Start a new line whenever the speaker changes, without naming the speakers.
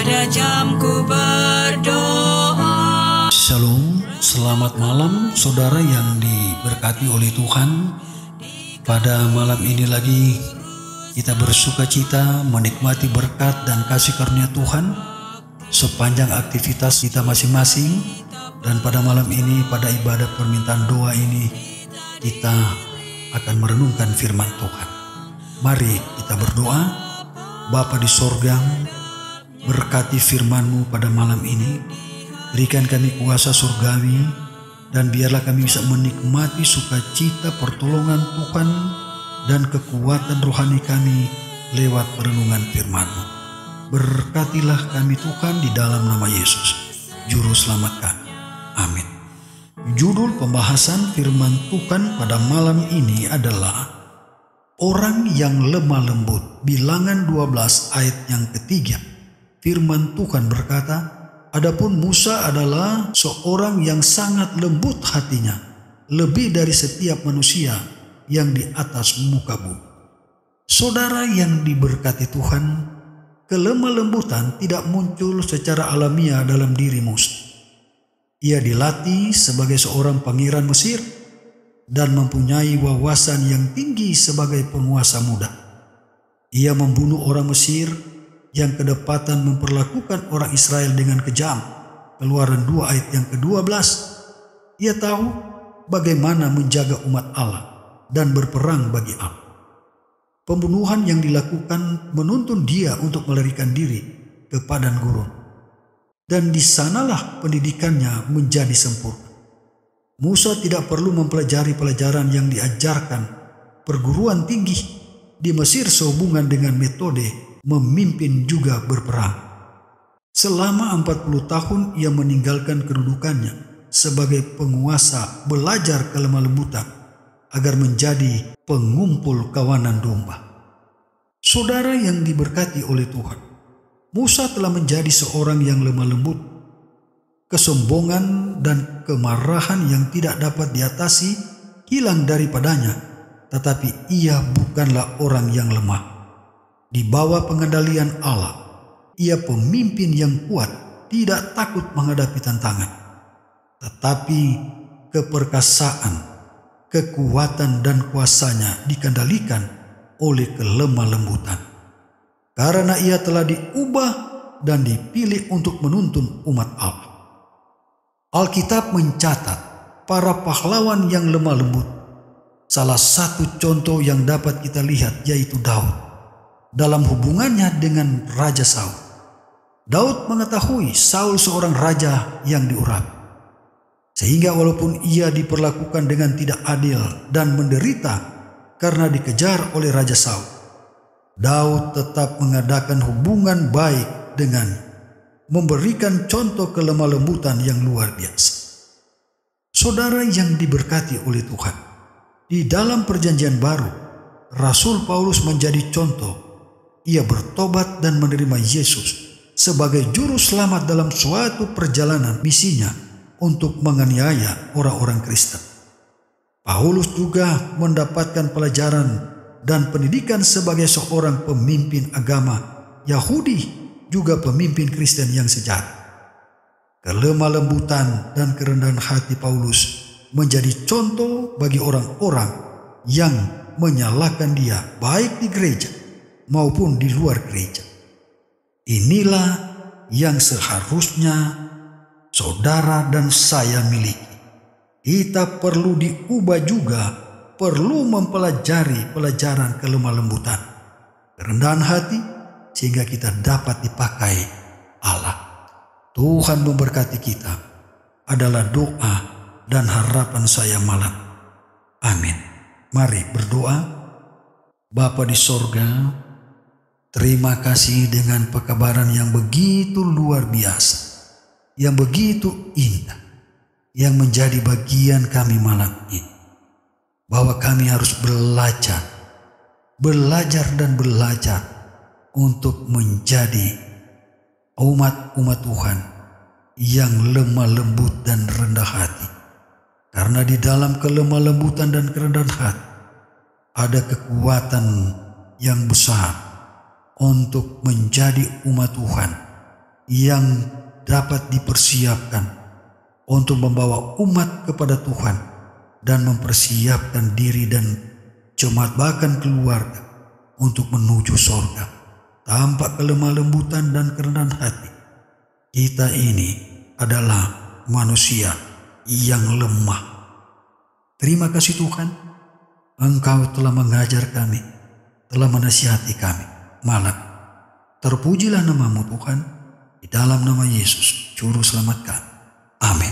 pada jamku berdoa.
Shalom, selamat malam saudara yang diberkati oleh Tuhan. Pada malam ini lagi kita bersuka cita menikmati berkat dan kasih karunia Tuhan sepanjang aktivitas kita masing-masing. Dan pada malam ini, pada ibadah permintaan doa ini, kita akan merenungkan firman Tuhan. Mari kita berdoa. Bapa di sorga, berkati firman-Mu pada malam ini. Berikan kami kuasa surgawi, dan biarlah kami bisa menikmati sukacita pertolongan Tuhan dan kekuatan rohani kami lewat perenungan firman-Mu. Berkatilah kami Tuhan di dalam nama Yesus, Juru Selamat kami. Amin. Judul pembahasan firman Tuhan pada malam ini adalah orang yang lemah lembut. Bilangan 12 ayat yang ketiga. Firman Tuhan berkata, adapun Musa adalah seorang yang sangat lembut hatinya, lebih dari setiap manusia yang di atas muka bumi. Saudara yang diberkati Tuhan, kelemah lembutan tidak muncul secara alamiah dalam diri Musa. Ia dilatih sebagai seorang pangeran Mesir dan mempunyai wawasan yang tinggi sebagai penguasa muda. Ia membunuh orang Mesir yang kedapatan memperlakukan orang Israel dengan kejam. Keluaran 2 ayat yang ke-12. Ia tahu bagaimana menjaga umat Allah dan berperang bagi Allah. Pembunuhan yang dilakukan menuntun dia untuk melarikan diri ke padang gurun. Dan di sanalah pendidikannya menjadi sempurna. Musa tidak perlu mempelajari pelajaran yang diajarkan perguruan tinggi di Mesir sehubungan dengan metode memimpin juga berperang. Selama 40 tahun ia meninggalkan kedudukannya sebagai penguasa, belajar kelemah lembutan agar menjadi pengumpul kawanan domba. Saudara yang diberkati oleh Tuhan, Musa telah menjadi seorang yang lemah lembut. Kesombongan dan kemarahan yang tidak dapat diatasi hilang daripadanya, tetapi ia bukanlah orang yang lemah. Di bawah pengendalian Allah, ia pemimpin yang kuat, tidak takut menghadapi tantangan. Tetapi keperkasaan, kekuatan dan kuasanya dikendalikan oleh kelemah lembutan. Karena ia telah diubah dan dipilih untuk menuntun umat Allah. Alkitab mencatat para pahlawan yang lemah lembut. Salah satu contoh yang dapat kita lihat yaitu Daud dalam hubungannya dengan Raja Saul. Daud mengetahui Saul seorang raja yang diurapi, sehingga walaupun ia diperlakukan dengan tidak adil dan menderita karena dikejar oleh Raja Saul, Daud tetap mengadakan hubungan baik dengannya, memberikan contoh kelemah lembutan yang luar biasa. Saudara yang diberkati oleh Tuhan, di dalam perjanjian baru, Rasul Paulus menjadi contoh. Ia bertobat dan menerima Yesus sebagai juru selamat dalam suatu perjalanan misinya untuk menganiaya orang-orang Kristen. Paulus juga mendapatkan pelajaran dan pendidikan sebagai seorang pemimpin agama Yahudi, juga pemimpin Kristen yang sejati. Kelemah lembutan dan kerendahan hati Paulus menjadi contoh bagi orang-orang yang menyalahkan dia, baik di gereja maupun di luar gereja. Inilah yang seharusnya saudara dan saya miliki. Kita perlu diubah juga, perlu mempelajari pelajaran kelemah lembutan, kerendahan hati, sehingga kita dapat dipakai Allah. Tuhan memberkati kita adalah doa dan harapan saya malam. Amin. Mari berdoa. Bapa di sorga, terima kasih dengan pekabaran yang begitu luar biasa, yang begitu indah, yang menjadi bagian kami malam ini. Bahwa kami harus belajar dan belajar untuk menjadi umat-umat Tuhan yang lemah lembut dan rendah hati. Karena di dalam kelemah lembutan dan kerendahan hati ada kekuatan yang besar untuk menjadi umat Tuhan yang dapat dipersiapkan untuk membawa umat kepada Tuhan dan mempersiapkan diri dan jemaat bahkan keluarga untuk menuju sorga tanpa kelemah lembutan dan kerendahan hati. Kita ini adalah manusia yang lemah. Terima kasih Tuhan, Engkau telah mengajar kami, telah menasihati kami malam. Terpujilah namamu Tuhan, di dalam nama Yesus, Juru Selamat kami. Amin.